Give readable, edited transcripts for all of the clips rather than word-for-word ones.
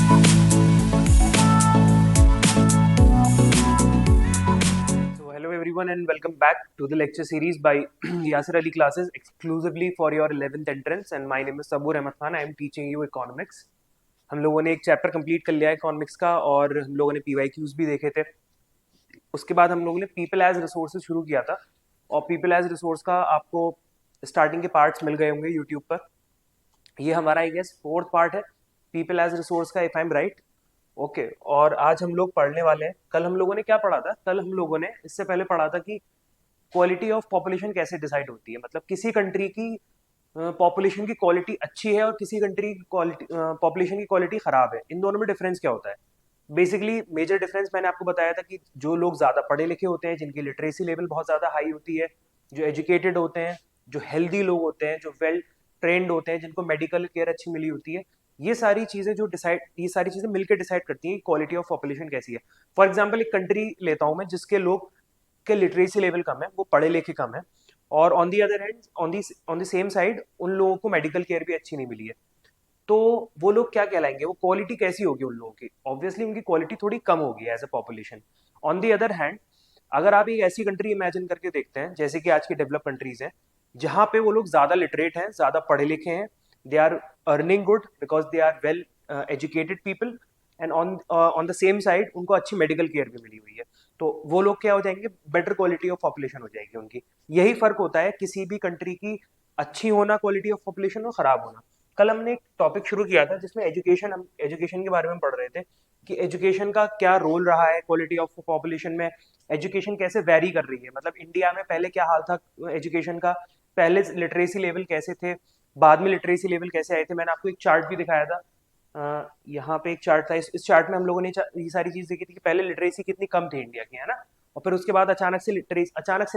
So hello everyone and welcome back to the lecture series by Yasir Ali classes exclusively for your 11th entrance and my name is Sabur Ahmed Khan. I am teaching you economics. हम लोगों ने एक chapter complete कर लिया है economics का और हम लोगों ने पीवाईक्यूज भी देखे थे। उसके बाद हम लोगों ने पीपल एज रिसोर्सेज शुरू किया था और पीपल एज रिसोर्स का आपको स्टार्टिंग के पार्ट्स मिल गए होंगे यूट्यूब पर। ये हमारा आई गेस फोर्थ पार्ट है पीपल एज रिसोर्स का, if I am right. Okay, और आज हम लोग पढ़ने वाले हैं। कल हम लोगों ने क्या पढ़ा था? कल हम लोगों ने इससे पहले पढ़ा था कि क्वालिटी ऑफ पॉपुलेशन कैसे डिसाइड होती है, मतलब किसी कंट्री की पॉपुलेशन की क्वालिटी अच्छी है और किसी कंट्री की क्वालिटी पॉपुलेशन की क्वालिटी खराब है। इन दोनों में डिफरेंस क्या होता है? बेसिकली मेजर डिफरेंस मैंने आपको बताया था कि जो लोग ज्यादा पढ़े लिखे होते हैं, जिनकी लिटरेसी लेवल बहुत ज्यादा हाई होती है, जो एजुकेटेड होते हैं, जो हेल्दी लोग होते हैं, जो वेल ट्रेंड होते हैं, जिनको मेडिकल केयर अच्छी मिली होती है, ये सारी चीजें मिलकर डिसाइड करती हैं क्वालिटी ऑफ पॉपुलेशन कैसी है। फॉर एग्जाम्पल एक कंट्री लेता हूं मैं जिसके लोग के लिटरेसी लेवल कम है, वो पढ़े लिखे कम है, और on the other hand on the same side उन लोगों को मेडिकल केयर भी अच्छी नहीं मिली है, तो वो लोग क्या कहलाएंगे? वो क्वालिटी कैसी होगी उन लोगों की? ऑब्वियसली उनकी क्वालिटी थोड़ी कम होगी as a population. On the other hand अगर आप एक ऐसी कंट्री इमेजिन करके देखते हैं जैसे कि आज की डेवलप कंट्रीज हैं, जहां पे वो लोग ज्यादा लिटरेट हैं, ज्यादा पढ़े लिखे हैं, they are earning good because they are well educated people, and on the same side उनको अच्छी मेडिकल केयर भी मिली हुई है, तो वो लोग क्या हो जाएंगे? बेटर क्वालिटी ऑफ पॉपुलेशन हो जाएगी उनकी। यही फर्क होता है किसी भी कंट्री की अच्छी होना क्वालिटी ऑफ पॉपुलेशन और खराब होना। कल हमने एक टॉपिक शुरू किया था जिसमें हम एजुकेशन के बारे में पढ़ रहे थे कि एजुकेशन का क्या रोल रहा है क्वालिटी ऑफ पॉपुलेशन में, एजुकेशन कैसे वेरी कर रही है, मतलब इंडिया में पहले क्या हाल था एजुकेशन का, पहले लिटरेसी लेवल कैसे थे, बाद में लिटरेसी लेवल कैसे आए थे। मैंने आपको एक चार्ट भी दिखाया था, यहाँ पे एक चार्ट था, इस चार्ट में हम लोगों ने ये सारी चीज देखी थी कि पहले लिटरेसी कितनी कम थी इंडिया की, है ना, और फिर उसके बाद अचानक से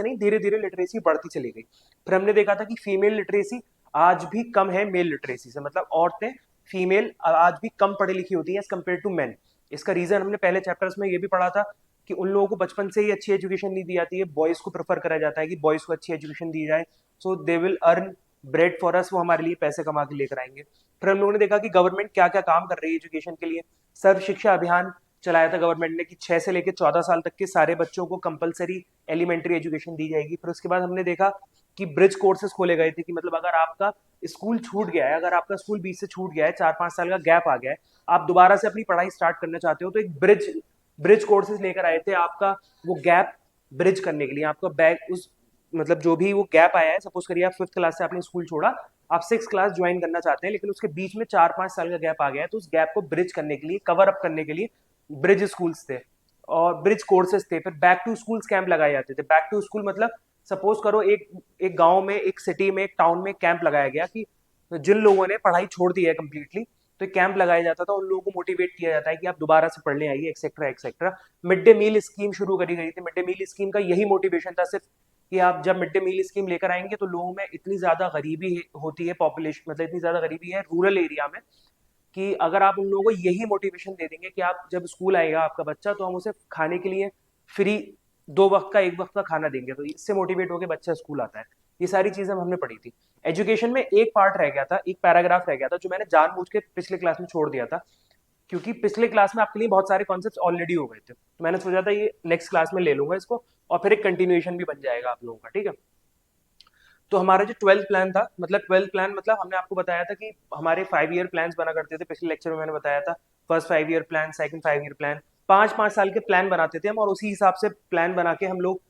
नहीं, धीरे धीरे लिटरेसी बढ़ती चली गई। फिर हमने देखा था कि फीमेल लिटरेसी आज भी कम है मेल लिटरेसी से, मतलब औरतें फीमेल आज भी कम पढ़ी लिखी होती हैं एज कम्पेयर टू मेन। इसका रीजन हमने पहले चैप्टर्स में ये भी पढ़ा था कि उन लोगों को बचपन से ही अच्छी एजुकेशन नहीं दी जाती है, बॉयज को प्रेफर करा जाता है कि बॉयज को अच्छी एजुकेशन दी जाए, so they will earn bread for us, वो हमारे लिए पैसे कमा के लेकर आएंगे। फिर हम लोगों ने देखा कि गवर्नमेंट क्या क्या काम कर रही है एजुकेशन के लिए। सर्व शिक्षा अभियान चलाया था गवर्नमेंट ने कि 6 से लेकर 14 साल तक के सारे बच्चों को कंपलसरी एलिमेंट्री एजुकेशन दी जाएगी। फिर उसके बाद हमने देखा कि ब्रिज कोर्सेज खोले गए थे कि मतलब अगर आपका स्कूल छूट गया है, अगर आपका स्कूल बीच से छूट गया है, 4-5 साल का गैप आ गया है, आप दोबारा से अपनी पढ़ाई स्टार्ट करना चाहते हो, तो एक ब्रिज कोर्सेज लेकर आए थे आपका वो गैप ब्रिज करने के लिए। आपका बैग उस मतलब जो भी वो गैप आया है, सपोज करिए आप 5th क्लास से आपने स्कूल छोड़ा, आप 6th क्लास ज्वाइन करना चाहते हैं, लेकिन उसके बीच में 4-5 साल का गैप आ गया है, तो उस गैप को ब्रिज करने के लिए, कवर अप करने के लिए ब्रिज स्कूल्स थे और ब्रिज कोर्सेज थे। फिर बैक टू स्कूल कैंप लगाए जाते थे। बैक टू स्कूल मतलब सपोज करो एक एक गांव में, एक सिटी में, एक टाउन में कैंप लगाया गया कि जिन लोगों ने पढ़ाई छोड़ दी है कंप्लीटली, तो एक कैंप लगाया जाता था, उन लोगों को मोटिवेट किया जाता है कि आप दोबारा से पढ़ने आइए, etcetera etcetera. Mid day meal scheme शुरू करी गई थी। मिड डे मील स्कीम का यही मोटिवेशन था सिर्फ कि आप जब मिड डे मील स्कीम लेकर आएंगे तो लोगों में इतनी ज्यादा गरीबी होती है, पॉपुलेशन मतलब इतनी ज्यादा गरीबी है रूरल एरिया में, कि अगर आप उन लोगों को यही मोटिवेशन दे देंगे कि आप जब स्कूल आएगा आपका बच्चा तो हम उसे खाने के लिए फ्री 2 वक्त का 1 वक्त का खाना देंगे, तो इससे मोटिवेट होकर बच्चा स्कूल आता है। ये सारी चीजें हमने पढ़ी थी। एजुकेशन में एक पार्ट रह गया था, एक पैराग्राफ रह गया था जो मैंने जानबूझ के पिछले क्लास में छोड़ दिया था, क्योंकि पिछले क्लास में आपके लिए बहुत सारे कॉन्सेप्ट्स ऑलरेडी हो गए थे, तो मैंने सोचा था ये नेक्स्ट क्लास में ले लूंगा इसको, और फिर एक कंटिन्यूएशन भी बन जाएगा आप लोगों का, ठीक है। तो हमारा जो 12th प्लान था, मतलब 12th प्लान मतलब हमने आपको बताया था कि हमारे 5 ईयर प्लान बना करते थे, पिछले लेक्चर में मैंने बताया था। First 5 year plan, second 5 year plan, 5-5 साल के प्लान बनाते थे हम, और उसी हिसाब से प्लान बना के हम लोग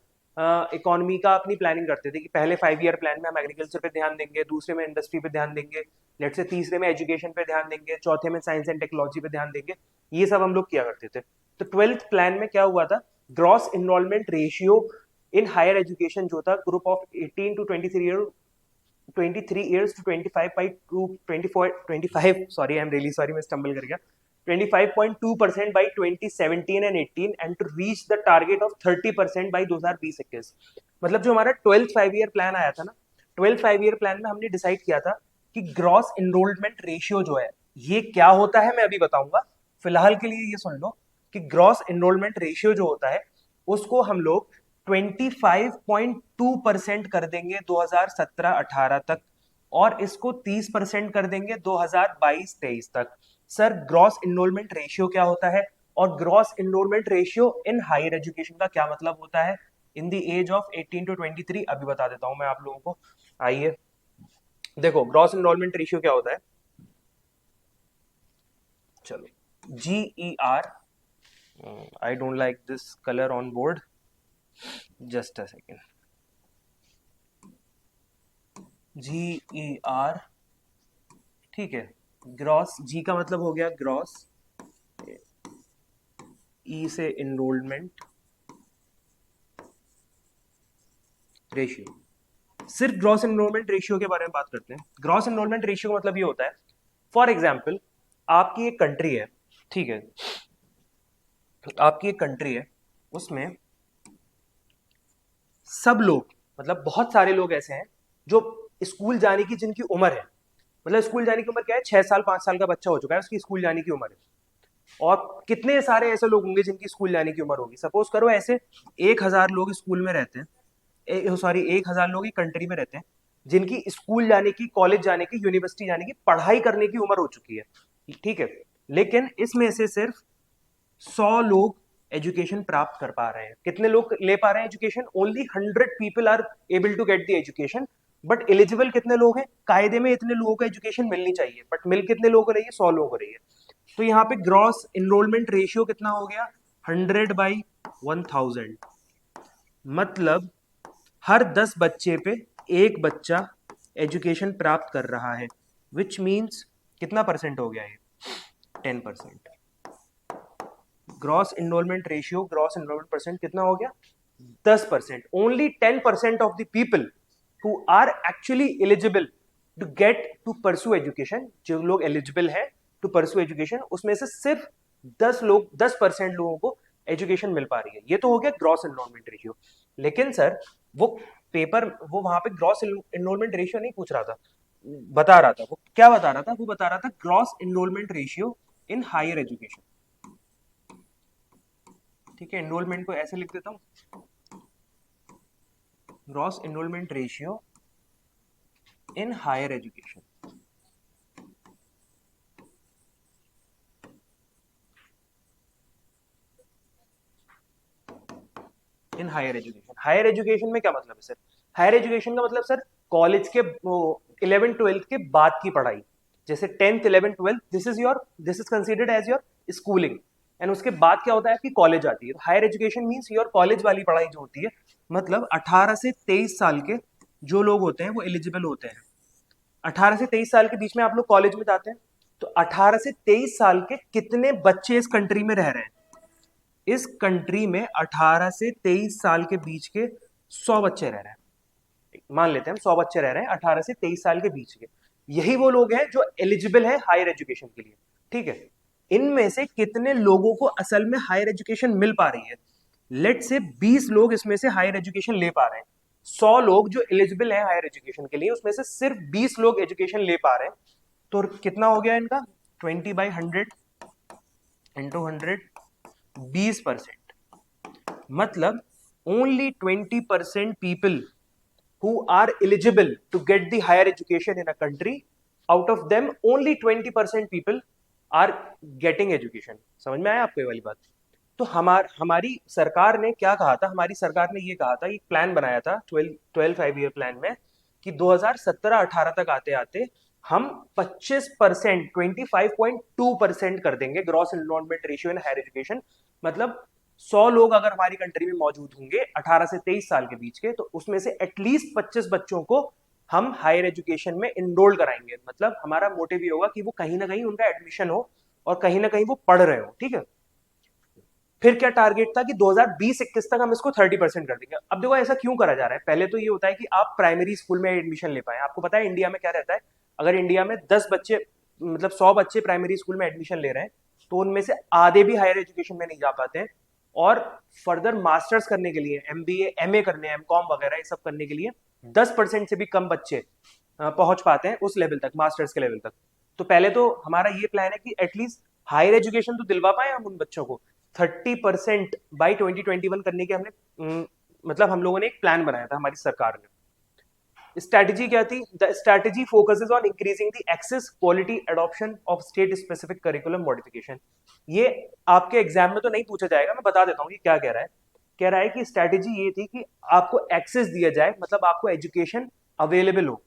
इकोनॉमी का अपनी प्लानिंग करते थे कि पहले 5 ईयर प्लान में हम एग्रीकल्चर पे ध्यान देंगे, दूसरे में इंडस्ट्री पे ध्यान देंगे, लेट से तीसरे में एजुकेशन पे ध्यान देंगे, चौथे में साइंस एंड टेक्नोलॉजी पे ध्यान देंगे। ये सब हम लोग किया करते थे। तो 12th प्लान में क्या हुआ था? Gross enrolment ratio in higher education जो था, group of 18 to 23 years to 25 by 2 24 25, sorry I'm really sorry मैं stumble कर गया, 25.2% by 2017 and 18 and to reach the target of 30% by 2020-21। मतलब जो हमारा 12th 5 ईयर प्लान आया था ना, 12th 5 ईयर प्लान में हमने डिसाइड किया था कि ग्रॉस इनरोलमेंट रेशियो जो है ये क्या होता है मैं अभी बताऊंगा। फिलहाल के लिए ये सुन लो कि ग्रॉस इनरोलमेंट रेशियो जो होता है उसको हम लोग 25.2% कर देंगे 2017-18 तक, और इसको 30% कर देंगे 2022-23 तक। सर ग्रॉस इनरोलमेंट रेशियो क्या होता है और gross enrolment ratio in higher education का क्या मतलब होता है in the age of 18 to 23, अभी बता देता हूं मैं आप लोगों को। आइए देखो ग्रॉस इनरोलमेंट रेशियो क्या होता है। चलो GER, I don't like this colour on board, just a second. GER, ठीक है। ग्रॉस, जी का मतलब हो गया ग्रॉस, ई से इनरोलमेंट रेशियो। सिर्फ ग्रॉस एनरोलमेंट रेशियो के बारे में बात करते हैं। ग्रॉस एनरोलमेंट रेशियो का मतलब ये होता है, फॉर एग्जाम्पल आपकी एक कंट्री है, ठीक है, आपकी एक कंट्री है, उसमें सब लोग, मतलब बहुत सारे लोग ऐसे हैं जो स्कूल जाने की जिनकी उम्र है, मतलब स्कूल जाने की उम्र क्या है, 6 साल 5 साल का बच्चा हो चुका है, उसकी स्कूल जाने की उम्र है। और कितने सारे ऐसे लोग होंगे जिनकी स्कूल जाने की उम्र होगी। सपोज करो ऐसे 1,000 लोग स्कूल में रहते हैं, सॉरी 1,000 लोग एक कंट्री में रहते हैं जिनकी स्कूल जाने की, कॉलेज जाने की, यूनिवर्सिटी जाने की, पढ़ाई करने की उम्र हो चुकी है, ठीक है। लेकिन इसमें से सिर्फ 100 लोग एजुकेशन प्राप्त कर पा रहे हैं। कितने लोग ले पा रहे हैं education? Only 100 people are able to get the education, but eligible कितने लोग हैं? कायदे में इतने लोगों को एजुकेशन मिलनी चाहिए, बट मिल कितने लोगों को रही है? 100 लोगों को रही है। तो यहाँ पे ग्रॉस इनरोलमेंट रेशियो कितना हो गया? 100/1000, मतलब हर 10 बच्चे पे एक बच्चा एजुकेशन प्राप्त कर रहा है, विच मीन्स कितना परसेंट हो गया ये? 10%। Gross enrolment ratio, gross enrolment percent कितना हो गया? 10%। Only 10% of the people who are actually eligible to get to pursue education, जो लोग एलिजिबल है टू परस्यू एजुकेशन, उसमें से सिर्फ 10% लोगों को एजुकेशन मिल पा रही है। ये तो हो गया ग्रॉस इनरोलमेंट रेशियो। लेकिन सर वो पेपर, वो वहां पे ग्रॉस इनरोलमेंट रेशियो नहीं पूछ रहा था, बता रहा था, वो क्या बता रहा था? वो बता रहा था gross enrolment ratio in higher education, ठीक है। एनरोलमेंट को ऐसे लिख देता हूं, gross enrolment ratio in higher education. In higher education, higher education में क्या मतलब है सर? हायर एजुकेशन का मतलब सर कॉलेज के 11th 12th के बाद की पढ़ाई, जैसे 10th 11th 12th, this is considered as your schooling, and उसके बाद क्या होता है आपकी कॉलेज आती है। Higher education means your college वाली पढ़ाई जो होती है, मतलब 18 से 23 साल के जो लोग होते हैं वो एलिजिबल होते हैं। 18 से 23 साल के बीच में आप लोग कॉलेज में जाते हैं, तो 18 से 23 साल के कितने बच्चे इस कंट्री में रह रहे हैं? इस कंट्री में 18 से 23 साल के बीच के 100 बच्चे रह रहे हैं, मान लेते हैं हम 100 बच्चे रह रहे हैं 18 से 23 साल के बीच के। यही वो लोग हैं जो एलिजिबल है हायर एजुकेशन के लिए, ठीक है। इनमें से कितने लोगों को असल में हायर एजुकेशन मिल पा रही है? लेट से 20 लोग इसमें से हायर एजुकेशन ले पा रहे हैं। 100 लोग जो एलिजिबल है हायर एजुकेशन के लिए, उसमें से सिर्फ 20 लोग एजुकेशन ले पा रहे हैं। तो कितना हो गया इनका? 20/100 इंटू 100, 20%। मतलब only 20% people who are eligible to get the higher education in a country, out of them only 20% people are getting education। समझ में आया आपको ये वाली बात? तो हमारी सरकार ने क्या कहा था? हमारी सरकार ने ये कहा था, एक प्लान बनाया था 12 5 ईयर प्लान में, कि 2017-18 तक आते आते हम 25%, 25.2% कर देंगे gross enrolment ratio in higher education. मतलब 100 लोग अगर हमारी कंट्री में मौजूद होंगे 18 से 23 साल के बीच के, तो उसमें से एटलीस्ट 25 बच्चों को हम हायर एजुकेशन में इनरोल कराएंगे। मतलब हमारा मोटिव ये होगा कि वो कहीं ना कहीं उनका एडमिशन हो और कहीं ना कहीं वो पढ़ रहे हो, ठीक है। फिर क्या टारगेट था कि 2020-21 तक हम इसको 30% कर देंगे। अब देखो ऐसा क्यों करा जा रहा है? पहले तो ये होता है कि आप प्राइमरी स्कूल में एडमिशन ले पाए। आपको पता है इंडिया में क्या रहता है, अगर इंडिया में 10 बच्चे, मतलब 100 बच्चे प्राइमरी स्कूल में एडमिशन ले रहे हैं, तो उनमें से आधे भी हायर एजुकेशन में नहीं जा पाते हैं, और फर्दर मास्टर्स करने के लिए, MBA MA करने, MCOM वगैरह ये सब करने के लिए 10% से भी कम बच्चे पहुंच पाते हैं उस लेवल तक, मास्टर्स के लेवल तक। तो पहले तो हमारा ये प्लान है कि एटलीस्ट हायर एजुकेशन तो दिलवा पाए हम उन बच्चों को। 30% बाई 2021 करने के हमने मतलब हम लोगों ने एक प्लान बनाया था हमारी सरकार ने। स्ट्रैटेजी क्या थी? The strategy focuses on increasing the access, quality, adoption of state specific curriculum modification. ये आपके एग्जाम में तो नहीं पूछा जाएगा, मैं बता देता हूँ कि क्या कह रहा है। कह रहा है कि स्ट्रैटेजी ये थी कि आपको एक्सेस दिया जाए, मतलब आपको एजुकेशन अवेलेबल हो।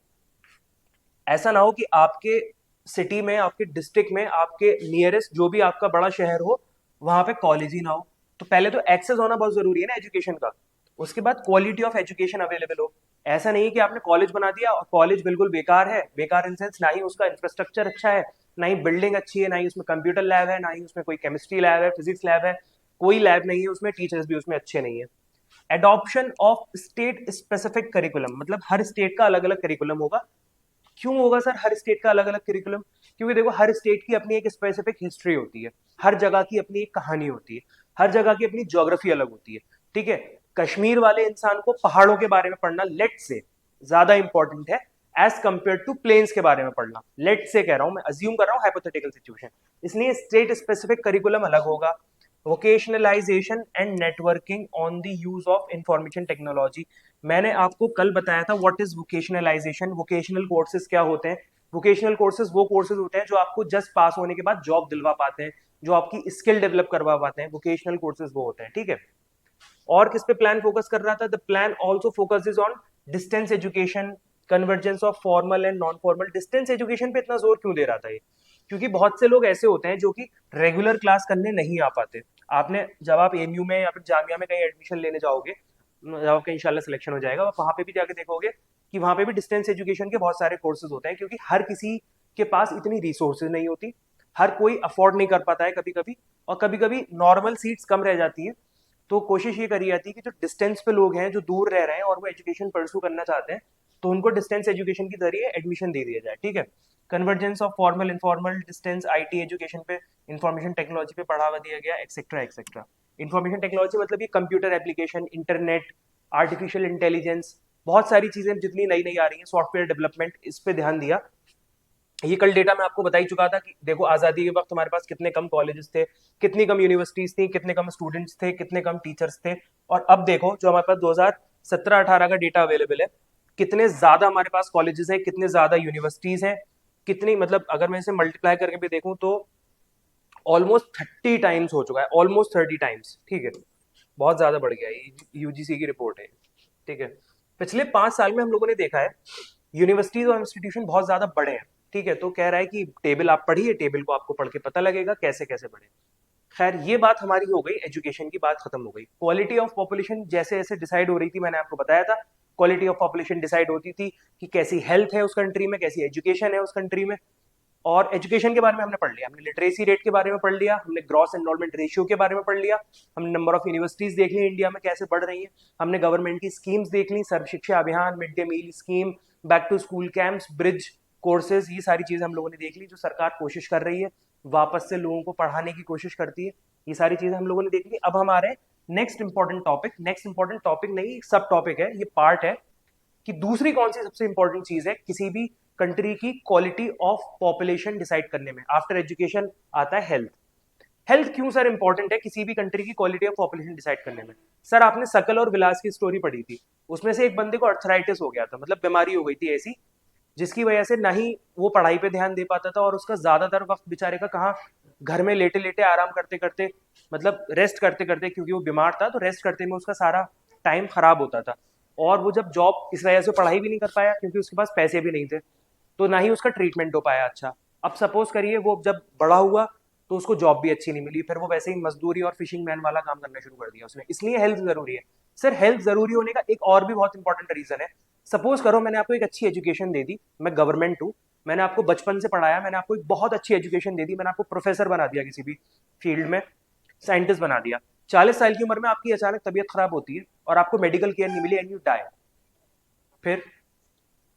ऐसा ना हो कि आपके सिटी में, आपके डिस्ट्रिक्ट में, आपके नियरेस्ट जो भी आपका बड़ा शहर हो, वहां पे कॉलेज ही ना हो। तो पहले तो एक्सेस होना बहुत जरूरी है ना एजुकेशन का। उसके बाद क्वालिटी ऑफ एजुकेशन अवेलेबल हो। ऐसा नहीं है कि आपने कॉलेज बना दिया और कॉलेज बिल्कुल बेकार है, बेकार इन सेंस ना ही उसका इंफ्रास्ट्रक्चर अच्छा है, ना ही बिल्डिंग अच्छी है, ना ही उसमें कंप्यूटर लैब है, ना ही उसमें कोई केमिस्ट्री लैब है, फिजिक्स लैब है, कोई लैब नहीं है उसमें, टीचर्स भी उसमें अच्छे नहीं है। Adoption of state specific curriculum, मतलब हर स्टेट का अलग अलग करिकुलम होगा। क्यों होगा सर हर स्टेट का अलग अलग करिकुलम? क्योंकि देखो हर स्टेट की अपनी एक स्पेसिफिक हिस्ट्री होती है, हर जगह की अपनी एक कहानी होती है, हर जगह की अपनी ज्योग्राफी अलग होती है। ठीक है, कश्मीर वाले इंसान को पहाड़ों के बारे में पढ़ना लेट से ज्यादा इंपॉर्टेंट है एज कंपेयर टू प्लेन्स के बारे में पढ़ना। लेट से कह रहा हूं मैं, अज्यूम कर रहा हूं हाइपोथेटिकल सिचुएशन, इसलिए स्टेट स्पेसिफिक करिकुलम अलग होगा। Vocationalisation and networking on the use of information technology. मैंने आपको कल बताया था what is vocationalisation, vocational courses क्या होते हैं। वोकेशनल कोर्सेज वो कोर्सेज होते हैं जो आपको जस्ट पास होने के बाद जॉब दिलवा पाते हैं, जो आपकी स्किल डेवलप करवा पाते हैं, वोकेशनल कोर्सेज वो होते हैं। ठीक है, और किस पे प्लान फोकस कर रहा था? The plan also focuses on distance education, convergence of formal and non formal. Distance education पे इतना जोर क्यों दे रहा था ये? क्योंकि बहुत से लोग ऐसे होते हैं जो कि रेगुलर क्लास करने नहीं आ पाते। आपने जब आप एमयू में या फिर जामिया में कहीं एडमिशन लेने जाओगे, जब आपका इंशाल्लाह सिलेक्शन हो जाएगा, आप वहां पे भी जाके देखोगे कि वहां पे भी डिस्टेंस एजुकेशन के बहुत सारे कोर्सेज होते हैं, क्योंकि हर किसी के पास इतनी रिसोर्सेज नहीं होती, हर कोई अफोर्ड नहीं कर पाता है कभी कभी, और कभी कभी नॉर्मल सीट्स कम रह जाती है। तो कोशिश ये करी जाती है कि जो डिस्टेंस पे लोग हैं, जो दूर रह रहे हैं और वो एजुकेशन परस्यू करना चाहते हैं, तो उनको डिस्टेंस एजुकेशन के जरिए एडमिशन दे दिया जाए। ठीक है, convergence of formal informal distance IT education पे, इंफॉर्मेशन टेक्नोलॉजी पे बढ़ावा दिया गया, एक्सेट्रा एक्सेट्रा। इंफॉर्मेशन टेक्नोलॉजी मतलब ये computer application, internet, artificial intelligence, बहुत सारी चीजें जितनी नई नई आ रही हैं, सॉफ्टवेयर डेवलपमेंट, इस पे ध्यान दिया। ये कल डेटा मैं आपको बता ही चुका था कि देखो आजादी के वक्त हमारे पास कितने कम कॉलेजेस थे, कितनी कम यूनिवर्सिटीज थी, कितने कम स्टूडेंट्स थे, कितने कम टीचर्स थे। और अब देखो जो हमारे पास 2017-18 का डेटा अवेलेबल है, कितने ज्यादा हमारे पास कॉलेजेस हैं, कितने ज्यादा यूनिवर्सिटीज हैं, कितनी, मतलब अगर मैं इसे मल्टीप्लाई करके भी देखूं तो ऑलमोस्ट 30 टाइम्स हो चुका है, ऑलमोस्ट 30 टाइम्स। ठीक है, बहुत ज्यादा बढ़ गया है, यूजीसी की रिपोर्ट है। ठीक है, पिछले 5 साल में हम लोगों ने देखा है यूनिवर्सिटीज और इंस्टीट्यूशन बहुत ज्यादा बढ़े हैं। ठीक है, तो कह रहा है कि टेबल आप पढ़िए, टेबल को आपको पढ़ के पता लगेगा कैसे कैसे बढ़े। खैर ये बात हमारी हो गई, एजुकेशन की बात खत्म हो गई। क्वालिटी ऑफ पॉपुलेशन जैसे जैसे डिसाइड हो रही थी, मैंने आपको बताया था, क्वालिटी ऑफ पॉपुलेशन डिसाइड होती थी कि कैसी हेल्थ है उस कंट्री में, कैसी एजुकेशन है उस कंट्री में। और एजुकेशन के बारे में हमने पढ़ लिया, हमने लिटरेसी रेट के बारे में पढ़ लिया, हमने ग्रॉस एनरोलमेंट रेशियो के बारे में पढ़ लिया, हमने नंबर ऑफ यूनिवर्सिटीज देख ली इंडिया में कैसे बढ़ रही हैं, हमने गवर्नमेंट की स्कीम्स देख ली, Sarva Shiksha Abhiyan, mid day meal scheme, back to school camps, bridge courses, ये सारी चीजें हम लोगों ने देख ली जो सरकार कोशिश कर रही है, वापस से लोगों को पढ़ाने की कोशिश करती है। ये सारी चीजें हम लोगों ने देख ली। अब हम आ रहे हैं next important topic. Next important topic नहीं, सब टॉपिक है, ये पार्ट है कि दूसरी कौन सी सबसे इंपॉर्टेंट चीज है किसी भी कंट्री की क्वालिटी ऑफ पॉपुलेशन डिसाइड करने में। आफ्टर एजुकेशन आता है हेल्थ। हेल्थ क्यों सर इंपॉर्टेंट है किसी भी कंट्री की क्वालिटी ऑफ पॉपुलेशन डिसाइड करने में? सर आपने सकल और विलास की स्टोरी पढ़ी थी, उसमें से एक बंदे को अर्थराइटिस हो गया था, मतलब बीमारी हो गई थी ऐसी, जिसकी वजह से ना ही वो पढ़ाई पे ध्यान दे पाता था, और उसका ज्यादातर वक्त बेचारे का कहाँ, घर में लेटे लेटे आराम करते करते, मतलब रेस्ट करते करते, क्योंकि वो बीमार था तो रेस्ट करते में उसका सारा टाइम खराब होता था। और वो जब जॉब, इस वजह से पढ़ाई भी नहीं कर पाया क्योंकि उसके पास पैसे भी नहीं थे, तो ना ही उसका ट्रीटमेंट हो पाया अच्छा। अब सपोज करिए वो जब बड़ा हुआ तो उसको जॉब भी अच्छी नहीं मिली, फिर वो वैसे ही मजदूरी और फिशिंग मैन वाला काम करना शुरू कर दिया उसने। इसलिए हेल्थ जरूरी है। सर हेल्थ जरूरी होने का एक और भी बहुत इंपॉर्टेंट रीजन है। सपोज करो मैंने आपको एक अच्छी एजुकेशन दे दी, मैं गवर्नमेंट हूँ, मैंने आपको बचपन से पढ़ाया, मैंने आपको एक बहुत अच्छी एजुकेशन दे दी, मैंने आपको प्रोफेसर बना दिया किसी भी फील्ड में, साइंटिस्ट बना दिया। 40 साल की उम्र में आपकी अचानक तबीयत खराब होती है और आपको मेडिकल केयर नहीं मिली एंड यू डाई। फिर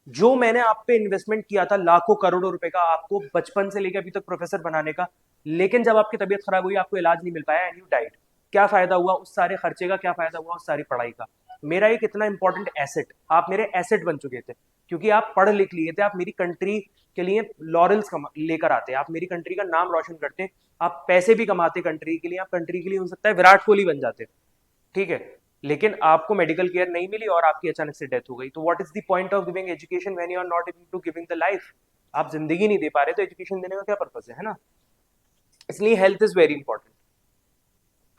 जो मैंने आप पे इन्वेस्टमेंट किया था लाखों करोड़ों रुपए का, आपको बचपन से लेकर अभी तक प्रोफेसर बनाने का, लेकिन जब आपकी तबीयत खराब हुई, आपको इलाज नहीं मिल पाया एंड यू डाइड, क्या फायदा हुआ उस सारे खर्चे का, क्या फायदा हुआ उस सारी पढ़ाई का? मेरा एक इतना इंपॉर्टेंट एसेट, आप मेरे एसेट बन चुके थे, क्योंकि आप पढ़ लिख लिए थे, आप मेरी कंट्री के लिए लॉरेल्स लेकर आते, आप मेरी कंट्री का नाम रोशन करते, आप पैसे भी कमाते कंट्री के लिए, आप कंट्री के लिए हो सकता है विराट कोहली बन जाते। ठीक है, लेकिन आपको मेडिकल केयर नहीं मिली और आपकी अचानक से डेथ हो गई, तो what is the point of giving education when you are not able to giving the life? आप जिंदगी नहीं दे पा रहे तो एजुकेशन देने का क्या पर्पस है ना? इसलिए health is very important.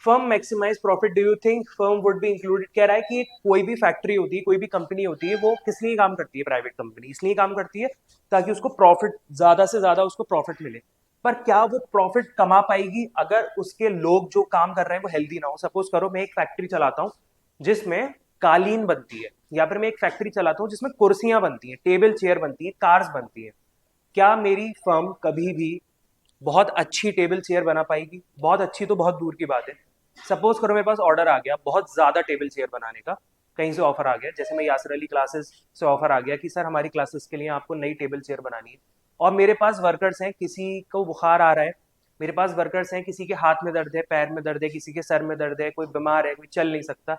Firm maximise profit, do you think firm would be included? कह रहा है कि कोई भी फैक्ट्री होती है, कोई भी कंपनी होती है, वो किस लिए काम करती है? प्राइवेट कंपनी इसलिए काम करती है ताकि उसको प्रॉफिट, ज्यादा से ज्यादा उसको प्रॉफिट मिले। पर क्या वो प्रॉफिट कमा पाएगी अगर उसके लोग जो काम कर रहे हैं वो हेल्दी ना हो? सपोज करो मैं एक फैक्ट्री चलाता हूँ जिसमें कालीन बनती है, या फिर मैं एक फैक्ट्री चलाता हूँ जिसमें कुर्सियां बनती हैं, टेबल चेयर बनती है, कार्स बनती है। क्या मेरी फर्म कभी भी बहुत अच्छी टेबल चेयर बना पाएगी? बहुत अच्छी तो बहुत दूर की बात है। सपोज करो मेरे पास ऑर्डर आ गया बहुत ज्यादा टेबल चेयर बनाने का, कहीं से ऑफर आ गया, जैसे मैं यासर अली क्लासेस से ऑफर आ गया कि सर हमारी क्लासेस के लिए आपको नई टेबल चेयर बनानी है, और मेरे पास वर्कर्स हैं, किसी को बुखार आ रहा है, मेरे पास वर्कर्स हैं, किसी के हाथ में दर्द है, पैर में दर्द है, किसी के सर में दर्द है, कोई बीमार है, कोई चल नहीं सकता,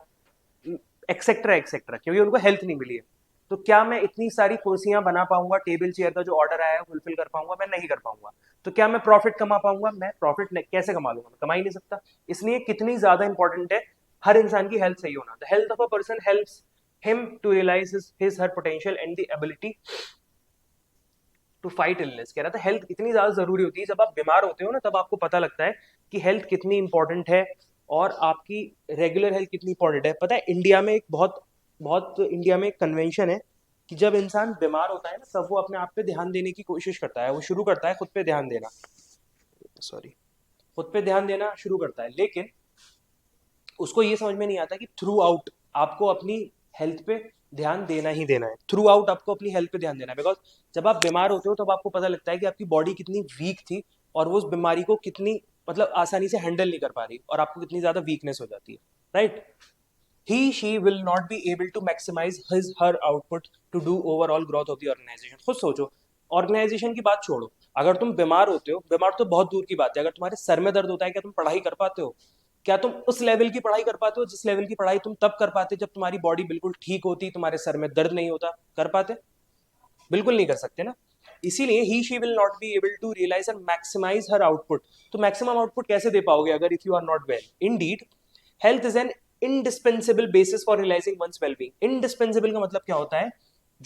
एक्सेट्रा एक्सेट्रा, क्योंकि उनको हेल्थ नहीं मिली है। तो क्या मैं इतनी सारी कुर्सियां बना पाऊंगा? टेबल चेयर का जो ऑर्डर आया है फुलफिल कर पाऊंगा? मैं नहीं कर पाऊंगा। तो क्या मैं प्रॉफिट कमा पाऊंगा? मैं प्रॉफिट कैसे कमा लूंगा? मैं कमा ही नहीं सकता। इसलिए कितनी ज्यादा इंपॉर्टेंट है हर इंसान की हेल्थ सही होना। The health of a person helps him to realise his her potential and the ability to fight illness. कह रहा था हेल्थ इतनी ज्यादा जरूरी होती है, जब आप बीमार होते हो ना तब आपको पता लगता है कि हेल्थ कितनी इंपॉर्टेंट है और आपकी रेगुलर हेल्थ कितनी इंपॉर्टेंट है। पता है इंडिया में एक बहुत बहुत इंडिया में एक कन्वेंशन है कि जब इंसान बीमार होता है ना तब वो अपने आप पे ध्यान देने की कोशिश करता है, वो शुरू करता है खुद पे ध्यान देना, सॉरी, खुद पे ध्यान देना शुरू करता है। लेकिन उसको ये समझ में नहीं आता कि थ्रू आउट आपको अपनी हेल्थ पे ध्यान देना ही देना है। थ्रू आउट आपको अपनी हेल्थ पे ध्यान देना है, बिकॉज जब आप बीमार होते हो तब आपको पता लगता है कि आपकी बॉडी कितनी वीक थी और वो उस बीमारी को कितनी मतलब आसानी से हैंडल नहीं कर पा रही, और आपको कितनी ज्यादा वीकनेस हो जाती है, right? he she will not be able to maximize his her output to do overall growth of the organization। खुद सोचो, ऑर्गेनाइजेशन की बात छोड़ो, अगर तुम बीमार होते हो, बीमार तो बहुत दूर की बात है, अगर तुम्हारे सर में दर्द होता है क्या तुम पढ़ाई कर पाते हो? क्या तुम उस लेवल की पढ़ाई कर पाते हो जिस लेवल की पढ़ाई तुम तब कर पाते जब तुम्हारी बॉडी बिल्कुल ठीक होती, तुम्हारे सर में दर्द नहीं होता? कर पाते? बिल्कुल नहीं कर सकते ना। इसीलिए he she will not be able to realise and maximise her output. तो मैक्सिमम आउटपुट कैसे दे पाओगे अगर if you are not well? Indeed health is an indispensable basis for realising one's wellbeing. Indispensable का मतलब क्या होता है?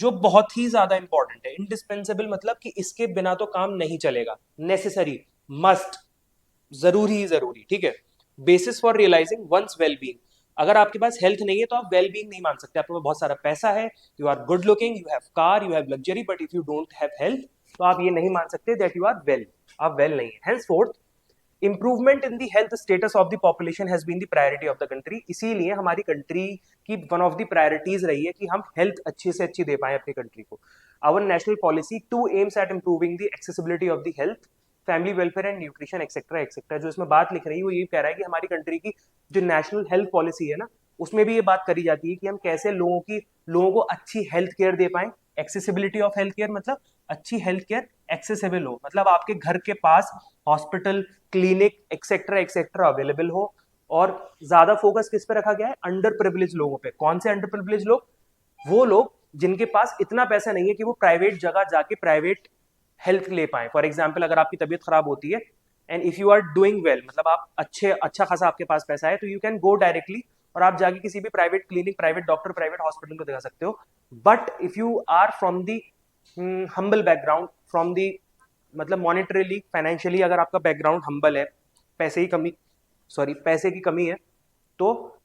जो बहुत ही ज्यादा इंपॉर्टेंट है। इंडिस्पेंसिबल मतलब कि इसके बिना तो काम नहीं चलेगा, नेसेसरी, मस्ट, जरूरी ही जरूरी, ठीक है? Basis for realising one's wellbeing. अगर आपके पास हेल्थ नहीं है तो आप वेल बींग नहीं मान सकते। आपके पास बहुत सारा पैसा है, you are good looking, you have car, you have luxury, but if you don't have health तो आप ये नहीं मान सकते दैट यू आर वेल। आप वेल नहीं है। Henceforth improvement in the health status of the population has been the priority of the country. इसीलिए हमारी कंट्री की वन ऑफ द प्रायोरिटीज रही है कि हम हेल्थ अच्छी से अच्छी दे पाए अपनी कंट्री को। Our national policy to aims at improving the accessibility of the health, family welfare and nutrition etcetera etcetera. जो इसमें बात लिख रही है वो ये कह रहा है कि हमारी कंट्री की जो नेशनल हेल्थ पॉलिसी है ना उसमें भी ये बात करी जाती है कि हम कैसे लोगों को अच्छी हेल्थ केयर दे पाए। एक्सेसिबिलिटी ऑफ हेल्थ केयर मतलब अच्छी हेल्थ केयर एक्सेसिबल हो, मतलब आपके घर के पास hospital, clinic etcetera etcetera available हो। और ज्यादा फोकस किस पे रखा गया है? अंडर प्रिविलेज लोगों पे। कौन से अंडर प्रिविलेज लोग? वो लोग जिनके पास इतना पैसा नहीं है कि वो प्राइवेट जगह जाके प्राइवेट हेल्थ ले पाए। फॉर एग्जाम्पल अगर आपकी तबीयत खराब होती है and if you are doing well, मतलब आप अच्छा खासा आपके पास पैसा है, तो यू कैन गो डायरेक्टली और आप जाके किसी भी private clinic, private doctor, private hospital को दिखा सकते हो। But if you are from the humble background, from the मतलब मॉनिटरीली फाइनेंशियली अगर आपका बैकग्राउंड हम्बल है, पैसे की कमी है, तो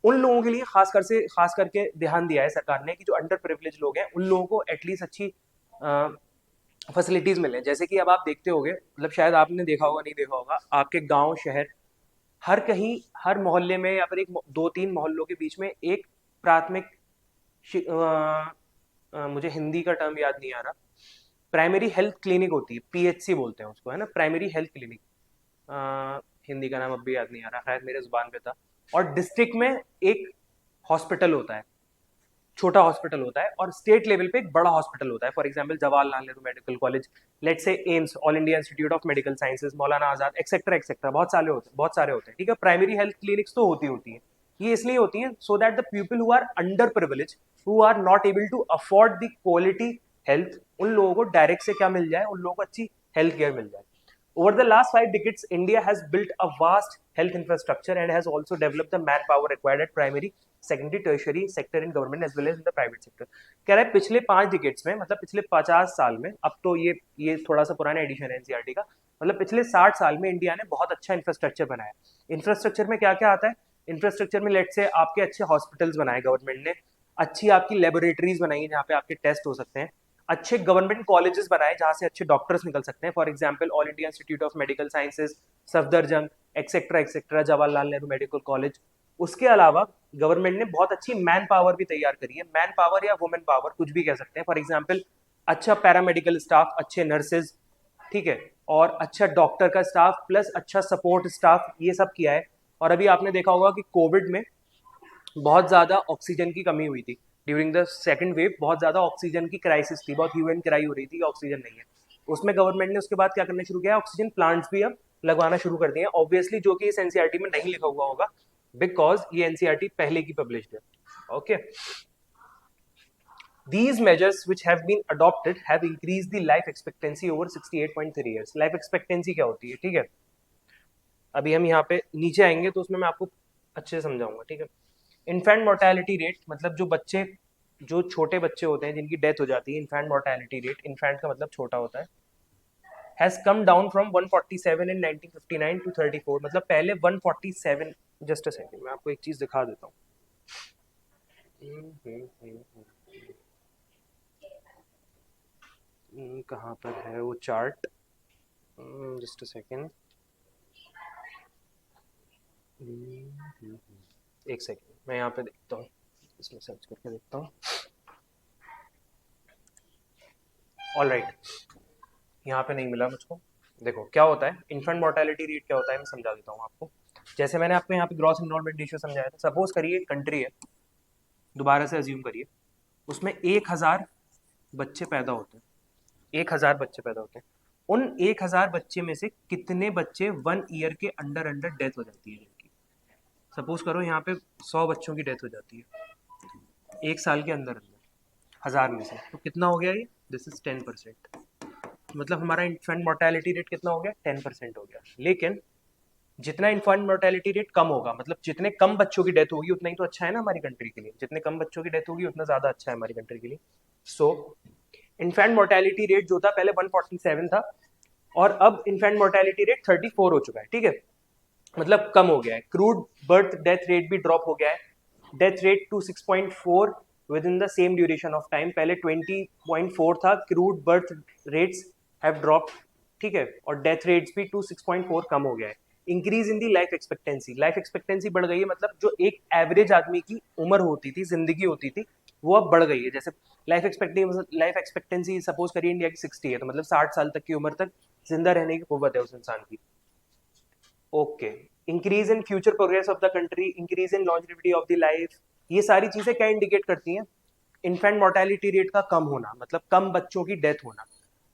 उन लोगों के लिए खास करके ध्यान दिया है सरकार ने कि जो अंडर प्रिविलेज लोग हैं उन लोगों को एटलीस्ट अच्छी फैसिलिटीज मिले। जैसे कि अब आप देखते होंगे, मतलब शायद आपने देखा होगा, नहीं देखा होगा, आपके गांव शहर हर कहीं, हर मोहल्ले में या फिर एक दो तीन मोहल्लों के बीच में एक प्राथमिक मुझे हिंदी का टर्म याद नहीं आ रहा, प्राइमरी हेल्थ क्लिनिक होती है, पीएचसी बोलते हैं उसको, है ना, प्राइमरी हेल्थ क्लिनिक। हिंदी का नाम अब भी याद नहीं आ रहा, शायद मेरे जुबान पे था। और डिस्ट्रिक्ट में एक हॉस्पिटल होता है, छोटा हॉस्पिटल होता है, और स्टेट लेवल पे एक बड़ा हॉस्पिटल होता है। For example Jawaharlal Nehru medical college, let say AIIMS, all India institute of medical sciences, Maulana Azad etcetera etcetera, बहुत सारे होते हैं, ठीक है? प्राइमरी हेल्थ क्लिनिक्स तो होती हैं। ये इसलिए होती हैं so that the people who are under privilege, who are not able to afford the quality health, उन लोगों को डायरेक्ट से क्या मिल जाए? उन लोगों को अच्छी हेल्थ केयर मिल जाए। Over the last 5 decades, India has built a vast health infrastructure and has also developed the manpower required at primary, secondary, tertiary sector in government as well as in the private sector. कह रहा है पिछले 5 decades में, मतलब पिछले 50 साल में, अब तो ये थोड़ा सा पुराना एडिशन है एनसीईआरटी का, मतलब पिछले 60 साल में इंडिया ने बहुत अच्छा इंफ्रास्ट्रक्चर बनाया। इंफ्रास्ट्रक्चर में क्या क्या आता है? इंफ्रास्ट्रक्चर में लेट से आपके अच्छे हॉस्पिटल्स बनाए गवर्नमेंट ने, अच्छी आपकी लेबोरेटरीज बनाई जहाँ पे आपके टेस्ट हो सकते हैं, अच्छे गवर्नमेंट कॉलेजेस बनाए जहाँ से अच्छे डॉक्टर्स निकल सकते हैं, for example all India institute of medical sciences, Safdarjung, etcetera etcetera, Jawaharlal Nehru medical college. उसके अलावा गवर्नमेंट ने बहुत अच्छी मैन पावर भी तैयार करी है, मैन पावर या वुमेन पावर कुछ भी कह सकते हैं, फॉर एग्जाम्पल अच्छा पैरामेडिकल स्टाफ, अच्छे नर्सेज, ठीक है, और अच्छा डॉक्टर का स्टाफ प्लस अच्छा सपोर्ट स्टाफ, ये सब किया है। और अभी आपने देखा होगा कि कोविड में बहुत ज़्यादा ऑक्सीजन की कमी हुई थी, ड्यूरिंग द सेकंड वेव बहुत ज़्यादा ऑक्सीजन की क्राइसिस थी, बहुत ह्यू एंड क्राई हो रही थी कि ऑक्सीजन नहीं है। उसमें गवर्नमेंट ने उसके बाद क्या करना शुरू किया, ऑक्सीजन प्लांट्स भी अब लगवाना शुरू कर दिए, ऑब्वियसली, जो कि इस एनसीईआरटी में नहीं लिखा हुआ होगा, बिकॉज ये एनसीईआरटी पहले की पब्लिश्ड है। Okay, These measures which have been adopted have increased the life expectancy over 68.3 years. Life expectancy क्या होती है, ठीक है, अभी हम यहाँ पे नीचे आएंगे तो उसमें मैं आपको अच्छे से समझाऊंगा, ठीक है। इन्फेंट मोर्टेलिटी रेट, मतलब जो छोटे बच्चे होते हैं जिनकी डेथ हो जाती है, इन्फेंट मोर्टेलिटी रेट, इन्फेंट का मतलब छोटा होता है, has come down from 147 in 1959 to 34, मतलब पहले 147, जस्ट अ सेकंड मैं आपको एक चीज दिखा देता हूँ। कहाँ पर है वो चार्ट, जस्ट अ सेकंड, एक सेकंड मैं यहाँ पे देखता हूँ, इसमें सर्च करके देखता हूँ। ऑल राइट, यहाँ पे नहीं मिला मुझको। देखो क्या होता है इन्फेंट मोर्टेलिटी रेट, क्या होता है मैं समझा देता हूँ आपको। जैसे मैंने आपको यहाँ पे ग्रॉस इनरोलमेंट रेशियो समझाया था, सपोज करिए एक कंट्री है, दोबारा से अज्यूम करिए, उसमें 1000 बच्चे पैदा होते हैं, 1000 बच्चे पैदा होते हैं, उन 1000 बच्चे में से कितने बच्चे 1 ईयर के अंडर अंडर डेथ हो जाती है जिनकी, सपोज करो यहाँ पे 100 बच्चों की डेथ हो जाती है 1 साल के अंदर अंदर 1000 में से, तो कितना हो गया ये, दिस इज 10%, मतलब हमारा इन्फेंट मोर्टेलिटी रेट कितना हो गया, 10% हो गया। लेकिन जितना इन्फेंट मोर्टेलिटी रेट कम होगा, मतलब जितने कम बच्चों की डेथ होगी उतना ही तो अच्छा है ना हमारी कंट्री के लिए, जितने कम बच्चों की डेथ होगी उतना ज्यादा अच्छा है हमारी कंट्री के लिए। सो इन्फेंट मोर्टेलिटी रेट जो था पहले 147 था, और अब इन्फेंट मोर्टेलिटी रेट 34 हो चुका है, ठीक है, मतलब कम हो गया है। क्रूड बर्थ डेथ रेट भी ड्रॉप हो गया है, death rate to 6.4 within the same duration of time, पहले 20.4 था, crude birth rates have drop, ठीक है, और डेथ रेट्स भी टू 6.4 कम हो गया है। Increase in the life expectancy, life expectancy बढ़ गई है, मतलब जो एक एवरेज आदमी की उम्र होती थी, जिंदगी होती थी, वो अब बढ़ गई है। जैसे लाइफ एक्सपेक्टेंसी सपोज करिए इंडिया की 60 है, तो मतलब 60 साल तक की उम्र तक जिंदा रहने की कुव्वत है उस इंसान की। Okay, increase in future progress of the country, increase in longevity of the life, ये सारी चीजें क्या इंडिकेट करती हैं, इन्फेंट मोर्टेलिटी रेट का कम होना, मतलब कम बच्चों की डेथ होना,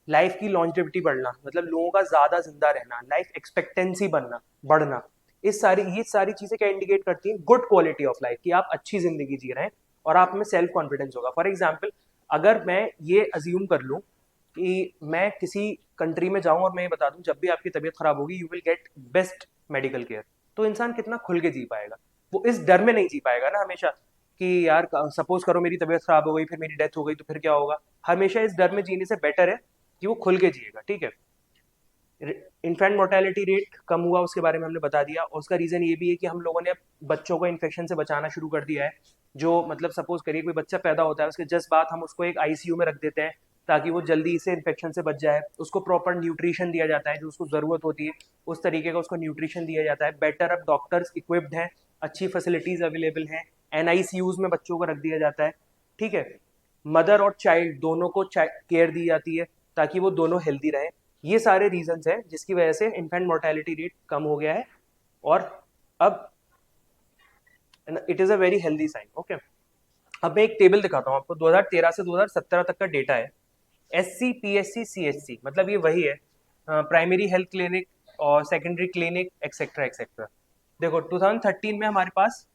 लाइफ की लॉन्जेविटी बढ़ना, मतलब लोगों का ज्यादा जिंदा रहना, लाइफ एक्सपेक्टेंसी बढ़ना, ये सारी चीजें क्या इंडिकेट करती हैं, गुड क्वालिटी ऑफ लाइफ, कि आप अच्छी जिंदगी जी रहे हैं और आप में सेल्फ कॉन्फिडेंस होगा। फॉर एग्जाम्पल, अगर मैं ये अज्यूम कर लूँ कि मैं किसी कंट्री में जाऊं और मैं ये बता दूं जब भी आपकी तबीयत खराब होगी you will get best medical care, तो इंसान कितना खुल के जी पाएगा, वो इस डर में नहीं जी पाएगा ना हमेशा कि यार सपोज करो मेरी तबीयत खराब हो गई, फिर मेरी डेथ हो गई तो फिर क्या होगा, हमेशा इस डर में जीने से बेटर है कि वो खुल के जिएगा, ठीक है। इन्फेंट मोर्टेलिटी रेट कम हुआ उसके बारे में हमने बता दिया, और उसका रीजन ये भी है कि हम लोगों ने बच्चों को इन्फेक्शन से बचाना शुरू कर दिया है। जो मतलब सपोज करिए कोई बच्चा पैदा होता है, उसके जस्ट बाद हम उसको एक आईसीयू में रख देते हैं ताकि वो जल्दी से इन्फेक्शन से बच जाए, उसको प्रॉपर न्यूट्रिशन दिया जाता है, जो उसको जरूरत होती है उस तरीके का उसको न्यूट्रिशन दिया जाता है, बेटर अब डॉक्टर्स इक्विप्ड हैं, अच्छी फैसिलिटीज अवेलेबल हैं, एनआईसीयूज में बच्चों को रख दिया जाता है, ठीक है, मदर और चाइल्ड दोनों को केयर दी जाती है ताकि वो दोनों हेल्दी रहें। ये सारे रीजंस हैं जिसकी वजह से इन्फेंट मोर्टेलिटी रेट कम हो गया है, और अब it is a very healthy sign. Okay, अब मैं एक टेबल दिखाता हूँ आपको, 2013 से 2017 तक का डेटा है, SC PSC CHC, मतलब ये वही है, प्राइमरी हेल्थ क्लिनिक और सेकेंडरी क्लिनिक एक्सेट्रा एक्सेट्रा। देखो 2013 में हमारे पास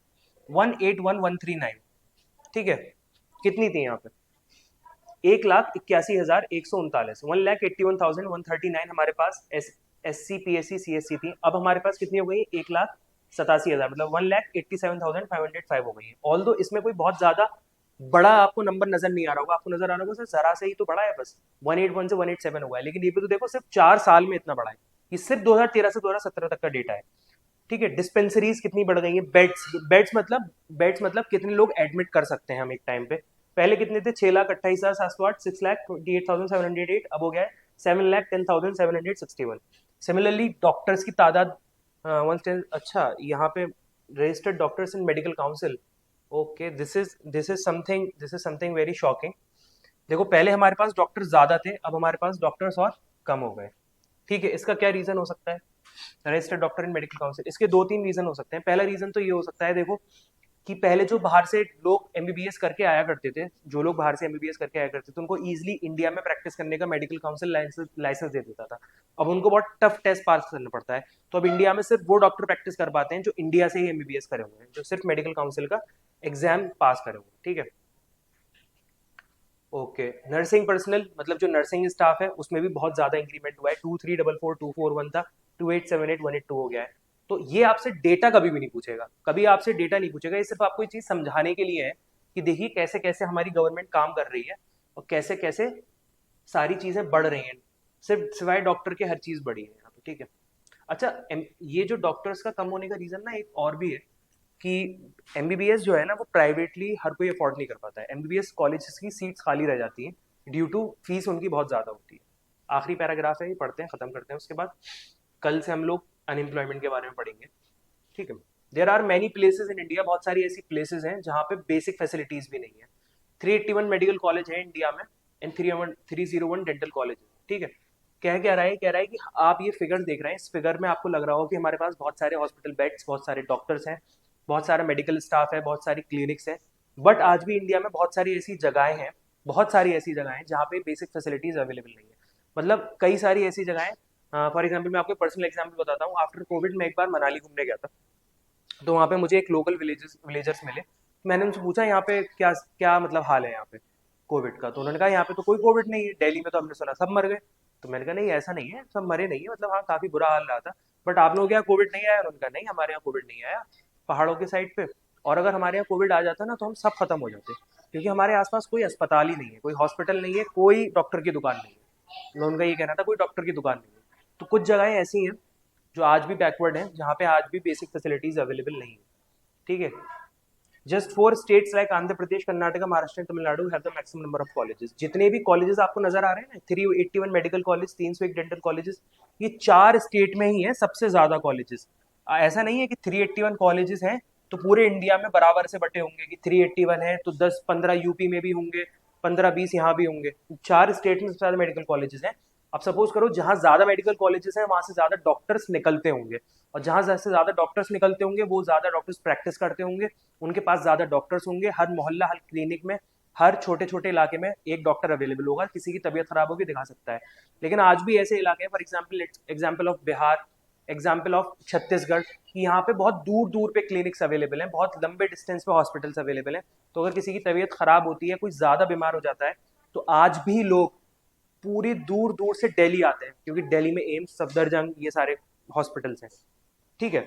181,139, ठीक है, कितनी थी यहाँ पे, 1,81,139, 1,81,139 हमारे पास SC PSC CSC थी, अब हमारे पास कितनी हो गई, 1,87,000, मतलब 1,87,505 हो गई है। ऑल्दो इसमें कोई बहुत ज्यादा बड़ा आपको नंबर नजर नहीं आ रहा होगा, आपको नजर आ रहा होगा सर जरा से ही तो बड़ा है, बस 181 से 187 हुआ है, लेकिन ये भी तो देखो सिर्फ 4 साल में इतना बड़ा है। ये सिर्फ 2013 से 2017 तक का डेटा है। ठीक है, डिस्पेंसरीज कितनी बढ़ गई है, बेड्स मतलब कितने लोग एडमिट कर सकते हैं हम एक टाइम पे। पहले कितने थे, 6,28,708, 6,28,708, अब हो गया है 7,10,761। सिमिलरली डॉक्टर्स की तादाद, अच्छा यहाँ पे registered doctors in medical council, okay, this is something very shocking. देखो पहले हमारे पास डॉक्टर ज्यादा थे, अब हमारे पास डॉक्टर्स और कम हो गए। ठीक है, इसका क्या रीजन हो सकता है, रजिस्टर्ड डॉक्टर इन मेडिकल काउंसिल, इसके 2-3 रीजन हो सकते हैं। पहला रीजन तो ये हो सकता है, देखो कि पहले जो बाहर से लोग एमबीबीएस करके आया करते थे, जो लोग बाहर से एमबीबीएस करके आया करते थे, उनको इजीली इंडिया में प्रैक्टिस करने का मेडिकल काउंसिल लाइसेंस दे देता था। अब उनको बहुत टफ टेस्ट पास करना पड़ता है, तो अब इंडिया में सिर्फ वो डॉक्टर प्रैक्टिस कर पाते हैं जो इंडिया से ही एमबीबीएस करे हुए हैं, जो सिर्फ मेडिकल काउंसिल का एग्जाम पास करे हुए हैं। ठीक है, ओके, नर्सिंग पर्सनल मतलब जो नर्सिंग स्टाफ है उसमें भी बहुत ज्यादा इंक्रीमेंट हुआ है, 2344,241 था, 2878,182 हो गया है। तो ये आपसे डेटा कभी भी नहीं पूछेगा, कभी आपसे डेटा नहीं पूछेगा, ये सिर्फ आपको ये चीज समझाने के लिए है कि देखिए कैसे कैसे हमारी गवर्नमेंट काम कर रही है और कैसे कैसे सारी चीजें बढ़ रही हैं, सिर्फ सिवाय डॉक्टर के हर चीज बढ़ी है यहाँ पे। ठीक है, अच्छा ये जो डॉक्टर्स का कम होने का रीजन ना एक और भी है कि एमबीबीएस जो है ना वो प्राइवेटली हर कोई अफोर्ड नहीं कर पाता है, एमबीबीएस कॉलेजेस की सीट्स खाली रह जाती हैं ड्यू टू फीस उनकी बहुत ज़्यादा होती है। आखिरी पैराग्राफ है, ये पढ़ते हैं, ख़त्म करते हैं, उसके बाद कल से हम लोग अनएम्प्लॉयमेंट के बारे में पढ़ेंगे। ठीक है, there are many places in India, बहुत सारी ऐसी प्लेसेज हैं जहाँ पे बेसिक फैसिलिटीज़ भी नहीं है। 381 मेडिकल कॉलेज है इंडिया में एंड 301 डेंटल कॉलेज है। ठीक है, क्या रहा है, कह रहा है कि आप ये फिगर देख रहे हैं, इस फिगर में आपको लग रहा हो कि हमारे पास बहुत सारे हॉस्पिटल बेड्स, बहुत सारे डॉक्टर्स हैं, बहुत सारा मेडिकल स्टाफ है, बहुत सारी क्लिनिक्स हैं, बट आज भी इंडिया में बहुत सारी ऐसी जगहें हैं, बहुत सारी ऐसी जगहें हैं जहाँ पे बेसिक फैसिलिटीज अवेलेबल नहीं है। मतलब कई सारी ऐसी जगहें, फॉर एग्जाम्पल मैं आपको पर्सनल एग्जाम्पल बताता हूँ। आफ्टर कोविड मैं एक बार मनाली घूमने गया था, तो वहाँ पे मुझे एक लोकल विलेजर्स मिले, मैंने उनसे पूछा यहाँ पे क्या क्या मतलब हाल है यहाँ पे कोविड का, तो उन्होंने कहा यहाँ पे तो कोई कोविड नहीं है, दिल्ली में तो हमने सुना सब मर गए। तो मैंने कहा नहीं ऐसा नहीं है, सब मरे नहीं है, मतलब हाँ काफी बुरा हाल रहा था, बट आप लोगों के यहाँ कोविड नहीं आया? उन्होंने कहा नहीं हमारे यहाँ कोविड नहीं आया, पहाड़ों के साइड पे, और अगर हमारे यहाँ कोविड आ जाता ना तो हम सब खत्म हो जाते, क्योंकि हमारे आसपास कोई अस्पताल ही नहीं है, कोई हॉस्पिटल नहीं है, कोई डॉक्टर की दुकान नहीं है। उनका ये कहना था कोई डॉक्टर की दुकान नहीं है। तो कुछ जगहें ऐसी हैं जो आज भी बैकवर्ड हैं, जहाँ पे आज भी बेसिक फैसिलिटीज अवेलेबल नहीं है। ठीक है, just four states like Andhra Pradesh, Karnataka, Maharashtra and Tamil Nadu have the maximum number of colleges. जितने भी कॉलेजेस आपको नजर आ रहे हैं ना, 381 मेडिकल कॉलेज, 301 डेंटल कॉलेजेस, ये 4 स्टेट में ही है सबसे ज्यादा कॉलेजेस। ऐसा नहीं है कि 381 कॉलेजेस हैं तो पूरे इंडिया में बराबर से बटे होंगे, कि 381 है तो 10-15 यूपी में भी होंगे, 15-20 यहाँ भी होंगे। 4 स्टेट में सबसे ज्यादा मेडिकल कॉलेजेस हैं। अब सपोज करो जहां ज्यादा मेडिकल कॉलेजेस हैं वहां से ज्यादा डॉक्टर्स निकलते होंगे, और जहां से ज्यादा डॉक्टर्स निकलते होंगे वो ज्यादा डॉक्टर्स प्रैक्टिस करते होंगे, उनके पास ज्यादा डॉक्टर्स होंगे, हर मोहल्ला हर क्लिनिक में हर छोटे छोटे इलाके में एक डॉक्टर अवेलेबल होगा, किसी की तबीयत खराब होगी दिखा सकता है। लेकिन आज भी ऐसे इलाके हैं, for example of Bihar, example of Chhattisgarh, कि यहाँ पे बहुत दूर दूर पे क्लिनिक्स अवेलेबल हैं, बहुत लंबे डिस्टेंस पे हॉस्पिटल्स अवेलेबल हैं। तो अगर किसी की तबीयत खराब होती है, कोई ज्यादा बीमार हो जाता है, तो आज भी लोग पूरी दूर दूर से दिल्ली आते हैं, क्योंकि दिल्ली में एम्स, सफदरजंग, ये सारे हॉस्पिटल्स हैं। ठीक है,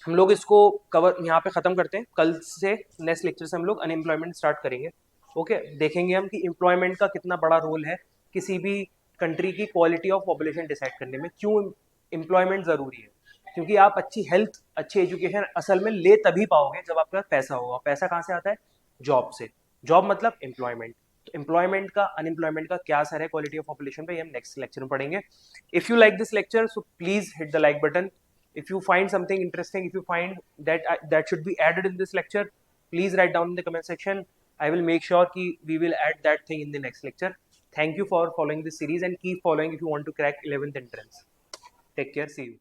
हम लोग इसको कवर यहाँ पे खत्म करते हैं, कल से नेक्स्ट लेक्चर से हम लोग अनएम्प्लॉयमेंट स्टार्ट करेंगे। ओके, देखेंगे हम कि एम्प्लॉयमेंट का कितना बड़ा रोल है किसी भी कंट्री की क्वालिटी ऑफ पॉपुलेशन डिसाइड करने में, क्यों एम्प्लॉयमेंट जरूरी है। क्योंकि आप अच्छी हेल्थ, अच्छी एजुकेशन असल में ले तभी पाओगे जब आपके पास पैसा होगा। पैसा कहाँ से आता है? जॉब से। जॉब मतलब एम्प्लॉयमेंट। तो एम्प्लॉयमेंट का, अनएम्प्लॉयमेंट का क्या असर है क्वालिटी ऑफ पॉपुलेशन पे, ये हम नेक्स्ट लेक्चर में पढ़ेंगे। If you like this lecture so please hit the like button. If you find something interesting, if you find that that should be added in this lecture, please write down in the comment section. I will make sure ki we will add that thing in the next lecture. Thank you for following this series and keep following if you want to crack 11th entrance. Take care, see you.